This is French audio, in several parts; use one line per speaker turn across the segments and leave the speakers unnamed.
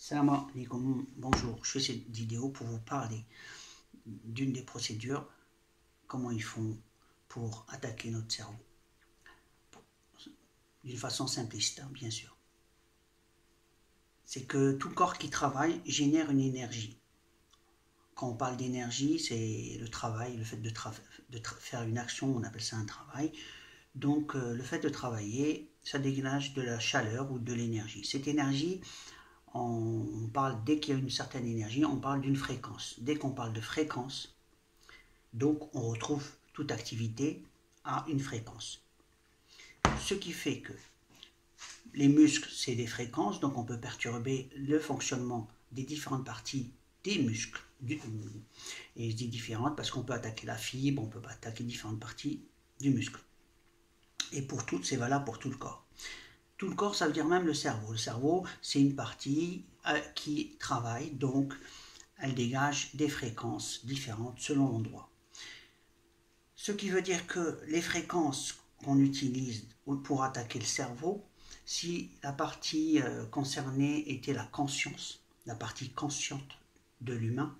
Salam alaikum, bonjour, je fais cette vidéo pour vous parler d'une des procédures, comment ils font pour attaquer notre cerveau. D'une façon simpliste, hein, bien sûr. C'est que tout corps qui travaille génère une énergie. Quand on parle d'énergie, c'est le travail, le fait de faire une action, on appelle ça un travail. Donc le fait de travailler, ça dégage de la chaleur ou de l'énergie. Cette énergie, on parle, dès qu'il y a une certaine énergie, on parle d'une fréquence. Dès qu'on parle de fréquence, donc on retrouve toute activité à une fréquence. Ce qui fait que les muscles, c'est des fréquences, donc on peut perturber le fonctionnement des différentes parties des muscles. Et je dis différentes parce qu'on peut attaquer la fibre, on peut attaquer différentes parties du muscle. Et pour toutes, c'est valable pour tout le corps. Tout le corps, ça veut dire même le cerveau. Le cerveau, c'est une partie qui travaille, donc elle dégage des fréquences différentes selon l'endroit. Ce qui veut dire que les fréquences qu'on utilise pour attaquer le cerveau, si la partie concernée était la conscience, la partie consciente de l'humain,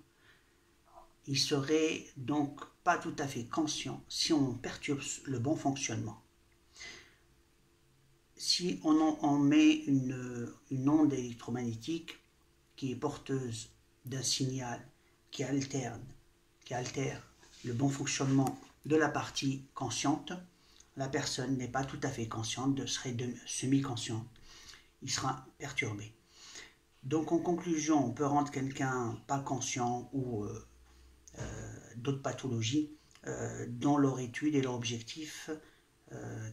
il serait donc pas tout à fait conscient si on perturbe le bon fonctionnement. Si on met une onde électromagnétique qui est porteuse d'un signal qui altère le bon fonctionnement de la partie consciente, la personne n'est pas tout à fait consciente, serait semi-consciente, il sera perturbé. Donc en conclusion, on peut rendre quelqu'un pas conscient ou d'autres pathologies dans leur étude et leur objectif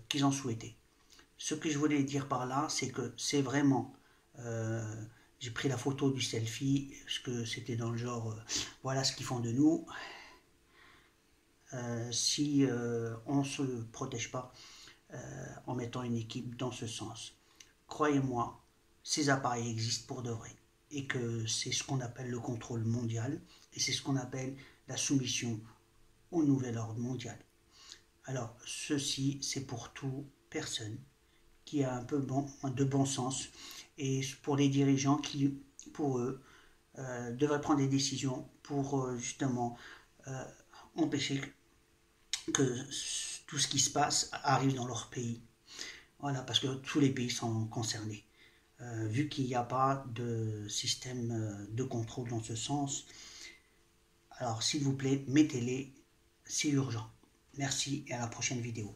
qu'ils ont souhaité. Ce que je voulais dire par là, c'est que c'est vraiment... j'ai pris la photo du selfie, parce que c'était dans le genre, voilà ce qu'ils font de nous. Si on ne se protège pas en mettant une équipe dans ce sens. Croyez-moi, ces appareils existent pour de vrai. Et que c'est ce qu'on appelle le contrôle mondial. Et c'est ce qu'on appelle la soumission au nouvel ordre mondial. Alors, ceci, c'est pour toute personne qui a un peu de bon sens et pour les dirigeants qui, pour eux, devraient prendre des décisions pour justement empêcher que tout ce qui se passe arrive dans leur pays. Voilà, parce que tous les pays sont concernés. Vu qu'il n'y a pas de système de contrôle dans ce sens, alors s'il vous plaît, mettez-les, c'est urgent. Merci et à la prochaine vidéo.